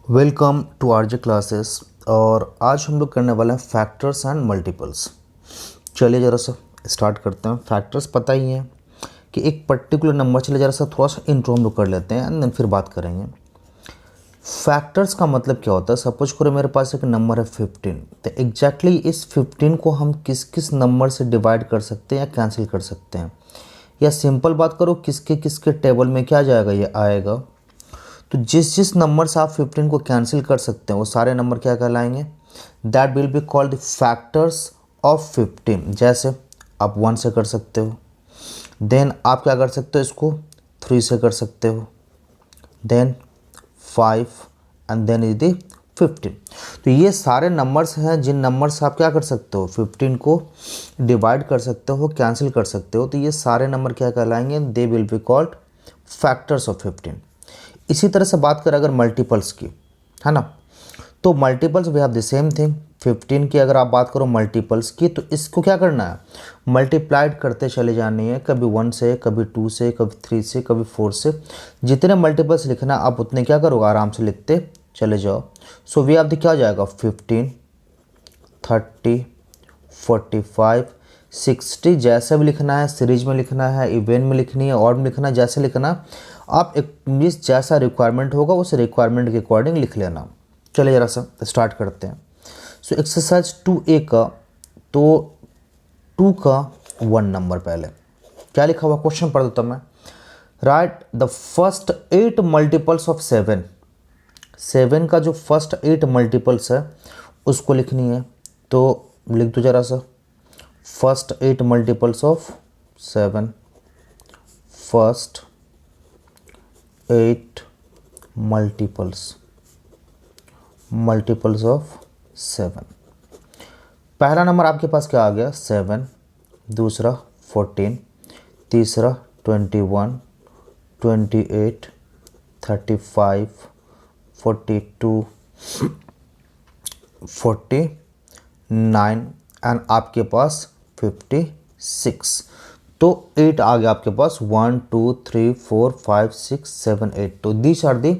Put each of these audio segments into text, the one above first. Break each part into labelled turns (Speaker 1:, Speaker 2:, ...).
Speaker 1: Welcome to RJ classes. और आज हम लोग करने वाले हैं फैक्टर्स एंड मल्टीपल्स। चलिए ज़रा सा स्टार्ट करते हैं। फैक्टर्स पता ही है कि एक पर्टिकुलर नंबर, चलिए ज़रा सा थोड़ा सा इंट्रो हम लोग कर लेते हैं एंड देन फिर बात करेंगे। फैक्टर्स का मतलब क्या होता है? सपोज करो मेरे पास एक नंबर है 15, तो एग्जैक्टली इस 15 को हम किस किस नंबर से डिवाइड कर सकते हैं या कैंसिल कर सकते हैं, या सिंपल बात करो किसके किसके टेबल में क्या जाएगा, ये आएगा। तो जिस जिस नंबर से आप 15 को कैंसिल कर सकते हैं वो सारे नंबर क्या कहलाएंगे? That will be called the factors of 15। जैसे आप 1 से कर सकते हो, देन आप क्या कर सकते हो, इसको 3 से कर सकते हो, then 5 and then is the 15। तो ये सारे नंबर्स हैं जिन नंबर से आप क्या कर सकते हो, 15 को डिवाइड कर सकते हो, कैंसिल कर सकते हो। तो ये सारे नंबर क्या कहलाएंगे? They will be called factors of 15। इसी तरह से बात करें अगर मल्टीपल्स की, है ना, तो multiples we have the same thing. 15 की अगर आप बात करो मल्टीपल्स की, तो इसको क्या करना है? मल्टीप्लाइड करते चले जानी है, कभी 1 से, कभी 2 से, कभी 3 से, कभी 4 से। जितने मल्टीपल्स लिखना आप उतने क्या करोगे, आराम से लिखते चले जाओ। सो वी हैव द क्या हो जाएगा, 15, 30, 45, 60। जैसे भी लिखना है, सीरीज में लिखना है, इवेंट में लिखनी है, और में लिखना है, जैसे लिखना आप एक जिस जैसा रिक्वायरमेंट होगा उस रिक्वायरमेंट के अकॉर्डिंग लिख लेना। चलिए ज़रा सा स्टार्ट करते हैं। सो एक्सरसाइज 2A का, तो 2 का 1 नंबर पहले क्या लिखा हुआ, क्वेश्चन पढ़ देता मैं। Right the first 8 multiples of 7। 7 का जो फर्स्ट 8 मल्टीपल्स है उसको लिखनी है। तो लिख दो जरा सा, first 8 multiples of 7, first 8 multiples of 7। पहला नंबर आपके पास क्या आ गया, 7, दूसरा 14, तीसरा 21, 28, 35, 42, 49 एंड आपके पास 56। तो 8 आ गया आपके पास, 1 2 3 4 5 6 7 8। तो these are the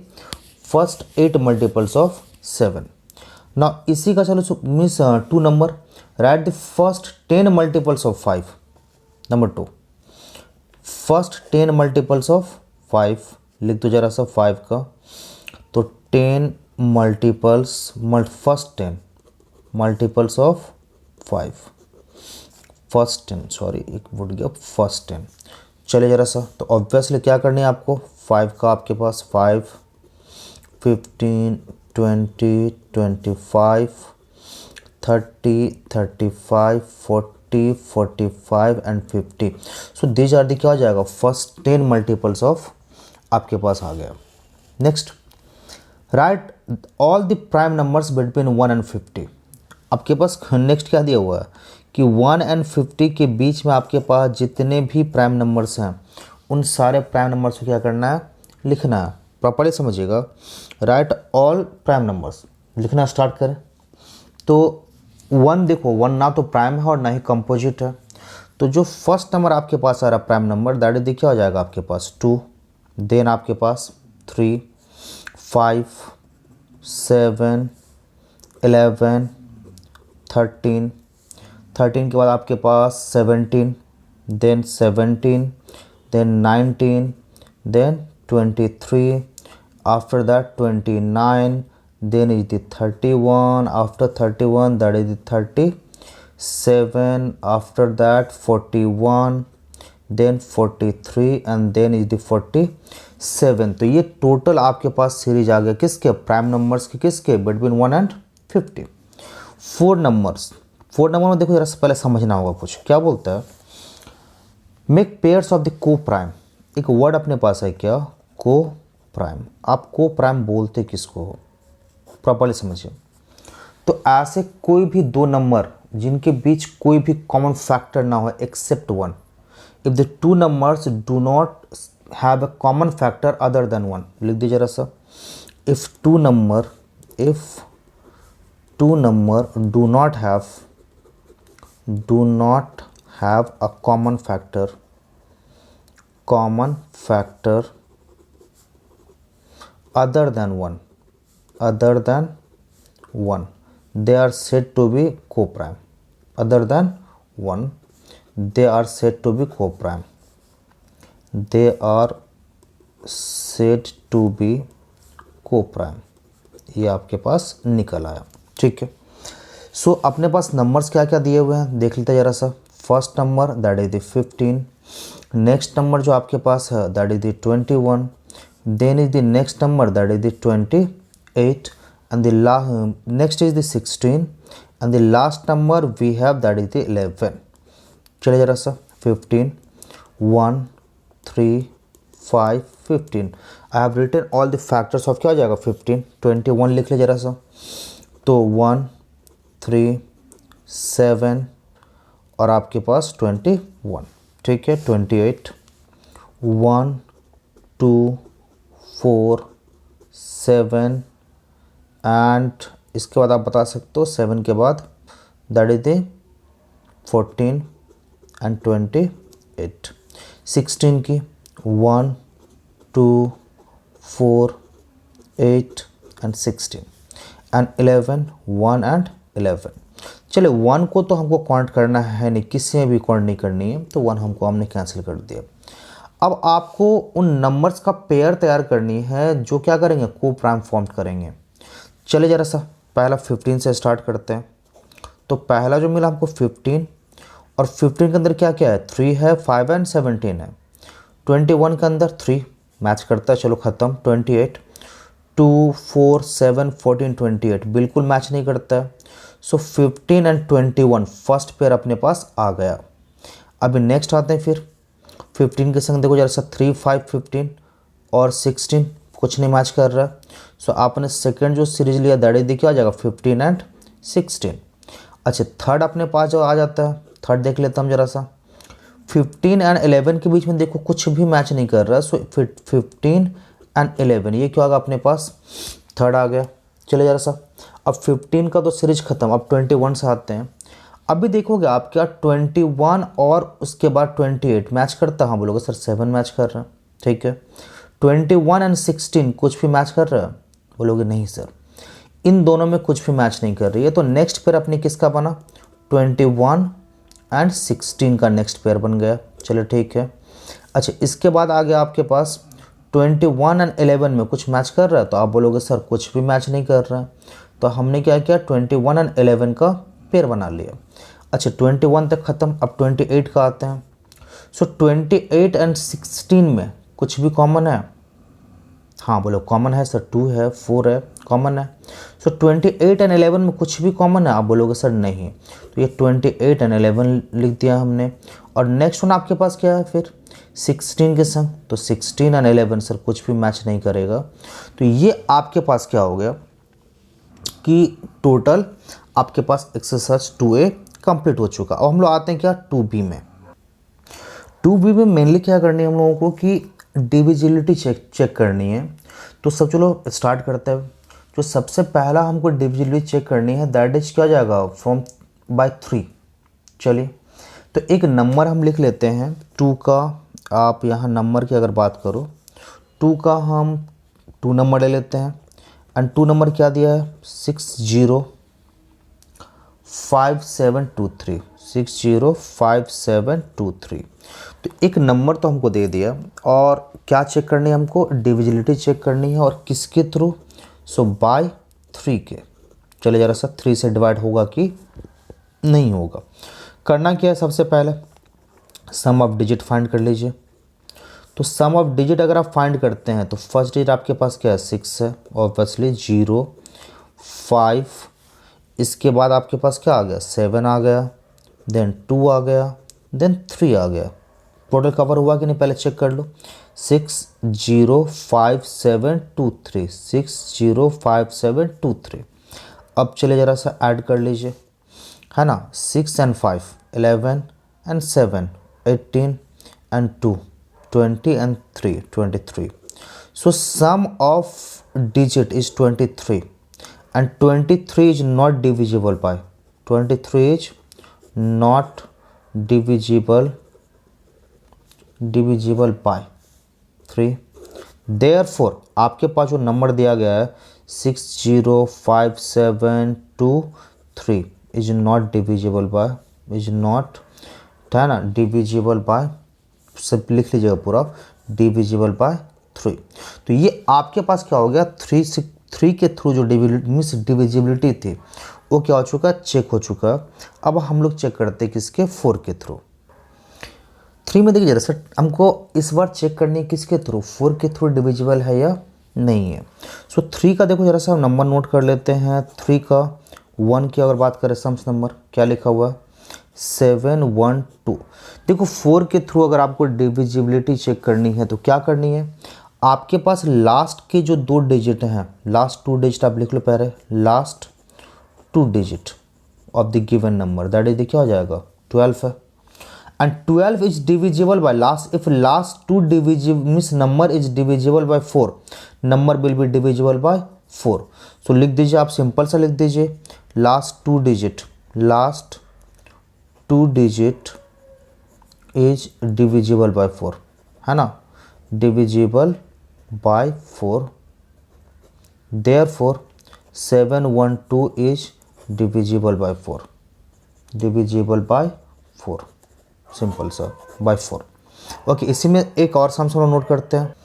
Speaker 1: first 8 multiples of 7। ना इसी का चलो means 2 number, write the first 10 multiples of 5। Number 2, first 10 multiples of 5 लिख दो जरा सा 5 का। तो 10 multiples, first 10 multiples of 5, first 10, sorry एक वुड गया, फर्स्ट 10। चलिए ज़रा सा, तो ऑब्वियसली क्या करनी है आपको, 5 का आपके पास 5, 15, 20, 25, 30, 35, 40, 45 and 50। So these are the क्या हो जाएगा, फर्स्ट 10 मल्टीपल्स ऑफ आपके पास आ गया। Next, right all the prime numbers between 1 and 50। आपके पास नेक्स्ट क्या दिया हुआ है कि 1 एंड 50 के बीच में आपके पास जितने भी प्राइम नंबर्स हैं उन सारे प्राइम नंबर्स को क्या करना है, लिखना है। प्रॉपर्ली समझिएगा, राइट ऑल प्राइम नंबर्स लिखना स्टार्ट करें। तो 1 देखो, 1 ना तो प्राइम है और ना ही कंपोजिट है। तो जो फर्स्ट नंबर आपके पास आ रहा प्राइम नंबर, दैट इज क्या हो जाएगा आपके पास 2, देन आपके पास 3, 5, 7, 11, 13, 13 के बाद आपके पास 17, then 17, then 19, then 23, after that 29, then is the 31, after 31 that is the 37, after that 41, then 43 and then is the 47। तो ये टोटल आपके पास सीरीज आ गया किसके, प्राइम नंबर्स के, किसके, बिटवीन 1 एंड 50। 4 नंबर्स, 4 नंबर में देखो जरा पहले समझना होगा कुछ, क्या बोलता है, मेक पेयर्स ऑफ द को प्राइम। एक वर्ड अपने पास है क्या, को प्राइम। आप को प्राइम बोलते किसको हो, प्रॉपर्ली समझिए। तो ऐसे कोई भी 2 नंबर जिनके बीच कोई भी कॉमन फैक्टर ना हो except 1, if the 2 numbers do not have a common factor other than 1। लिख दीजिए जरा सा, if two number do not have a common factor other than 1, other than 1 they are said to be coprime, other than 1 they are said to be coprime, they are said to be coprime, ये आपके पास निकल आया। ठीक है, सो अपने पास numbers क्या क्या दिए हुए हैं देख लेते हैं ज़रा सा। First number that is the 15, next number जो आपके पास है that is the 21, then is the next number that is the 28 and the next is the 16 and the last number we have that is the 11। चलिए ज़रा सा 15 1 3 5 15 I have written all the factors of क्या हो जाएगा 15 21 लिख ले ज़रा सा, तो 1 3 7 और आपके पास 21। ठीक है, 28 1 2 4 7 एंड इसके बाद आप बता सकते हो 7 के बाद दैट इज द 14 एंड 28। 16 की 1 2 4 8 एंड 16 एंड 11 1 एंड 11। चलिए 1 को तो हमको काउंट करना है नहीं, किसी में भी काउंट नहीं करनी है, तो 1 हमने कैंसिल कर दिया। अब आपको उन नंबर्स का पेयर तैयार करनी है जो क्या करेंगे को प्राइम फॉर्म करेंगे। चलिए ज़रा सा पहला 15 से स्टार्ट करते हैं। तो पहला जो मिला हमको 15 और 15 के अंदर क्या क्या है 3 है 5 एंड 17 है। 21 के अंदर 3 मैच करता है, चलो ख़त्म। 28 2 4 7 14 28 बिल्कुल मैच नहीं करता है। सो 15 एंड 21 फर्स्ट पेयर अपने पास आ गया। अभी नेक्स्ट आते हैं फिर 15 के संग देखो जरा सा 3 5 15 और 16 कुछ नहीं मैच कर रहा है। सो आपने सेकंड जो सीरीज लिया दैट इज क्या आ जाएगा 15 एंड 16। अच्छा थर्ड अपने पास जो आ जाता है, थर्ड देख लेते हम जरा सा 15 एंड 11 के बीच में देखो कुछ भी मैच नहीं कर रहा। सो 15 एंड 11 ये क्या होगा अपने पास थर्ड आ गया। चले जरा सा अब 15 का तो सीरीज खत्म, अब 21 से आते हैं। अभी देखोगे आप क्या 21 और उसके बाद 28 मैच करता, हाँ बोलोगे सर 7 मैच कर रहा है। ठीक है 21 एंड 16 कुछ भी मैच कर रहा है, बोलोगे नहीं सर इन दोनों में कुछ भी मैच नहीं कर रही है। तो नेक्स्ट पेयर अपने किसका बना 21 एंड 16 का नेक्स्ट पेयर बन गया। चलो ठीक है। अच्छा इसके बाद आ गया आपके पास 21 एंड 11 में कुछ मैच कर रहा है, तो आप बोलोगे सर कुछ भी मैच नहीं कर रहा है। तो हमने क्या किया 21 एंड 11 का पेयर बना लिया। अच्छा 21 तक ख़त्म, अब 28 का आते हैं। सो 28 एंड 16 में कुछ भी कॉमन है, हाँ बोलो कॉमन है सर 2 है 4 है कॉमन है। सो 28 एंड 11 में कुछ भी कॉमन है, आप बोलोगे सर नहीं, तो ये 28 एंड 11 लिख दिया हमने। और नेक्स्ट वन आपके पास क्या है फिर 16 के संग, तो 16 एंड 11 सर कुछ भी मैच नहीं करेगा। तो ये आपके पास क्या हो गया कि टोटल आपके पास एक्सरसाइज 2A कंप्लीट हो चुका। अब हम लोग आते हैं क्या 2B में। 2B में मेनली क्या करनी है हम लोगों को कि डिविजिबिलिटी चेक करनी है। तो सब चलो स्टार्ट करते हैं। जो सबसे पहला हमको डिविजिबिलिटी चेक करनी है दैट इज क्या जाएगा फ्रॉम बाय 3। चलिए तो एक नंबर हम लिख लेते हैं 2 का। आप यहाँ नंबर की अगर बात करो 2 का हम 2 नंबर ले लेते हैं एंड 2 नंबर क्या दिया है 605723 605723। तो एक नंबर तो हमको दे दिया और क्या चेक करनी है हमको डिविजिबिलिटी चेक करनी है और किसके थ्रू सो बाय 3 के। चले जरा सा 3 से डिवाइड होगा कि नहीं होगा। करना क्या है सबसे पहले सम ऑफ डिजिट फाइंड कर लीजिए। तो सम ऑफ डिजिट अगर आप फाइंड करते हैं तो फर्स्ट डिजिट आपके पास क्या है 6 है ऑब्वियसली 0 5, इसके बाद आपके पास क्या आ गया 7 आ गया, देन 2 आ गया, देन 3 आ गया। टोटल कवर हुआ कि नहीं पहले चेक कर लो 605723 605723। अब चले ज़रा सा ऐड कर लीजिए है ना 6 and 5 11 and 7 18 and 2 20 and 3 23। So sum of digit is 23 and 23 is not divisible by 23 is not divisible by 3। therefore आपके पास जो नंबर दिया गया है 60572 is not divisible by, is not, है ना, डिविजिबल बाय, सब लिख लीजिएगा पूरा, डिविजिबल बाय 3। तो ये आपके पास क्या हो गया, 3 के थ्रू जो डिविजिबिलिटी थी वो क्या हो चुका, चेक हो चुका। अब हम लोग चेक करते हैं किसके, 4 के थ्रू। 3 में देखिए जरा सर, हमको इस बार चेक करनी है किसके थ्रू, 4 के थ्रू डिविजिबल है या नहीं है। सो 3 का देखो जरा सा नंबर नोट कर लेते हैं। 3 का 1 की अगर बात करें सम्स नंबर क्या लिखा हुआ है, 712। देखो 4 के थ्रू अगर आपको डिविजिबिलिटी चेक करनी है तो क्या करनी है, आपके पास लास्ट के जो 2 डिजिट हैं, लास्ट 2 डिजिट आप लिख लो पहले, last 2 digit of the given number, that is क्या हो जाएगा, 12 है। And 12 is divisible by last, if last 2 divisible means number is divisible by 4, number will be divisible by 4। सो लिख दीजिए, आप सिंपल सा लिख दीजिए, last 2 digit, last 2 digit is divisible by 4, है ना, divisible by 4, therefore 712 is divisible by 4, divisible by 4, simple सा bye 4। Okay, इसी में एक और सम्स हम नोट करते हैं।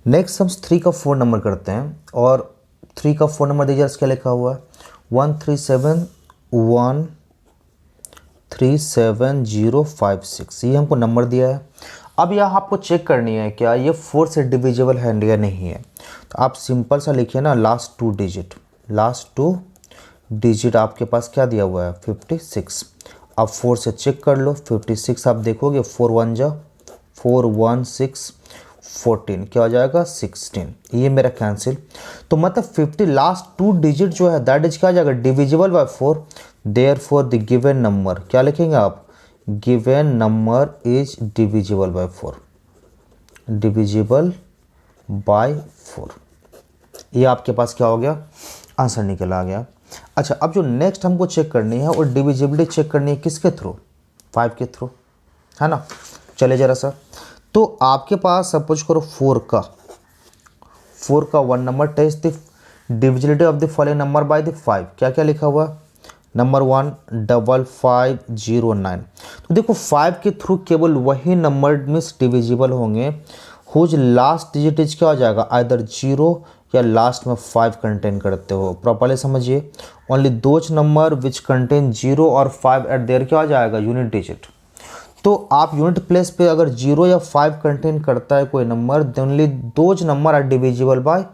Speaker 1: नेक्स्ट सम्स 3 का 4 नंबर करते हैं, और 3 का 4 नंबर दीजिए, क्या लिखा हुआ है, 137137056, ये हमको नंबर दिया है। अब यहाँ आपको चेक करनी है क्या ये 4 से डिविजिबल है या नहीं है। तो आप सिंपल सा लिखिए ना, लास्ट 2 डिजिट, लास्ट 2 डिजिट आपके पास क्या दिया हुआ है, 56। अब 4 से चेक कर लो, 56 आप देखोगे 4 1 जा 4 1 6 14, क्या हो जाएगा 16, ये मेरा कैंसिल। तो मतलब 50 लास्ट 2 डिजिट जो है दैट इज क्या हो जाएगा, divisible by 4, therefore the given number क्या लिखेंगे आप, given number is divisible by 4, divisible by 4। ये आपके पास क्या हो गया, आंसर निकल आ गया। अच्छा, अब जो नेक्स्ट हमको चेक करनी है और डिविजिबिलिटी चेक करनी है किसके थ्रू, 5 के थ्रू, है ना। चले जरा सा, तो आपके पास सपोज करो 4 का 1 number, test the divisibility of the following number by the 5, क्या क्या लिखा हुआ, नंबर 1 5509। तो देखो 5 के थ्रू केवल वही नंबर मीन्स डिविजिबल होंगे हुज लास्ट डिजिट इज क्या हो जाएगा, आइदर 0 या लास्ट में 5 कंटेन करते हो। प्रॉपर्ली समझिए, only those number which contain 0 और 5 एट देयर क्या हो जाएगा, यूनिट डिजिट। तो आप यूनिट प्लेस पे अगर 0 या 5 कंटेन करता है कोई number, then only those number are divisible by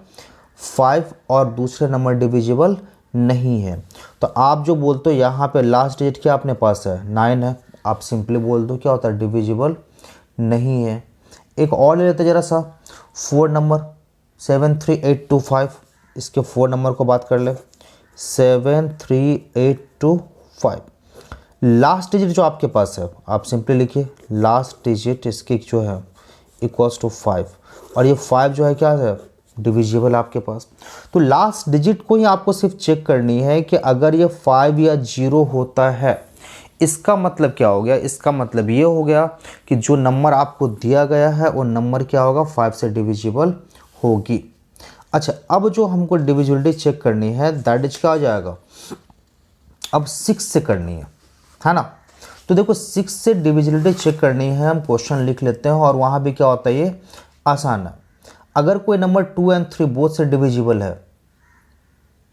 Speaker 1: 5 और दूसरे नंबर डिविजिबल नहीं है। तो आप जो बोलते हो यहाँ पे लास्ट डिजिट क्या अपने पास है, 9 है, आप सिंपली बोल दो क्या होता है, डिविजिबल नहीं है। एक और ले लेते जरा सा, 4 नंबर 73825, इसके 4 नंबर को बात कर ले, 73825। लास्ट डिजिट जो आपके पास है आप सिंपली लिखिए, लास्ट डिजिट इसकी जो है इक्वल्स टू 5, और ये 5 जो है क्या है, डिविजिबल आपके पास। तो लास्ट डिजिट को ही आपको सिर्फ चेक करनी है कि अगर ये 5 या 0 होता है, इसका मतलब क्या हो गया, इसका मतलब ये हो गया कि जो नंबर आपको दिया गया है वो नंबर क्या होगा, 5 से डिविजिबल होगी। अच्छा, अब जो हमको डिविजिबिलिटी चेक करनी है दैट इज क्या हो जाएगा, अब 6 से करनी है ना। तो देखो 6 से डिविजिबिलिटी चेक करनी है, हम क्वेश्चन लिख लेते हैं और वहाँ भी क्या होता है, ये आसान है। अगर कोई नंबर 2 और 3 बोथ से डिविजिबल है,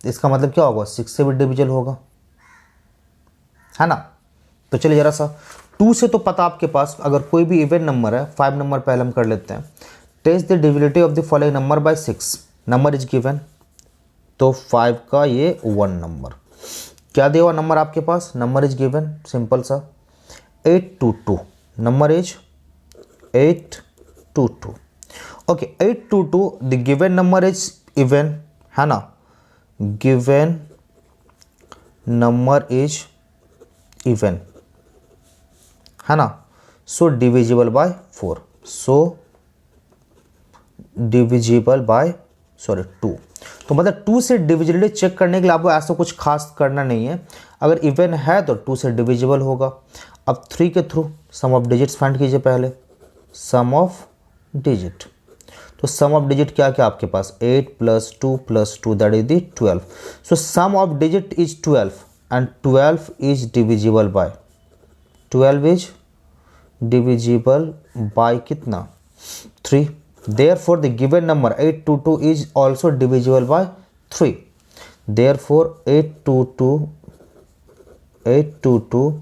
Speaker 1: इसका मतलब क्या होगा, 6 से भी डिविजिबल होगा, है ना। तो चलिए जरा सा 2 से तो पता आपके पास, अगर कोई भी इवन नंबर है, 5 नंबर पहले हम कर लेते हैं, test the divisibility of the following number by 6, number is given, तो 5 का ये 1 नंबर, क्या दिया हुआ नंबर आपके पास, नंबर इज गिवन, सिंपल सा 822, number is 822। Okay, 822, the given number is even, है ना, गिवन नंबर इज इवन, है ना। So divisible by 4, so divisible by 2। तो मतलब 2 से डिविजिबिलिटी चेक करने के लिए आपको ऐसा कुछ खास करना नहीं है, अगर इवन है तो 2 से डिविजिबल होगा। अब 3 के through sum of digits find कीजिए, पहले सम ऑफ डिजिट, तो सम ऑफ डिजिट क्या क्या आपके पास 8 + 2 that is the 12. So sum of digit is 12 and 12 is divisible by 12 is divisible by कितना 3. Therefore the given number 822 is also divisible by 3. Therefore 822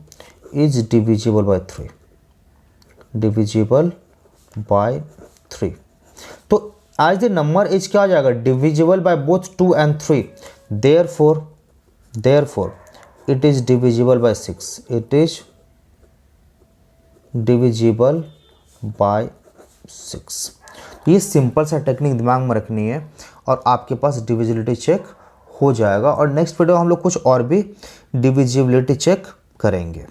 Speaker 1: is divisible by 3. Divisible by 3. तो as the number is क्या आ जाएगा divisible by both 2 and 3. Therefore it is divisible by 6. It is divisible by 6. ये simple सा technique दिमाग में रखनी है और आपके पास डिविजिबिलिटी चेक हो जाएगा। और नेक्स्ट वीडियो हम लोग कुछ और भी डिविजिबिलिटी चेक करेंगे।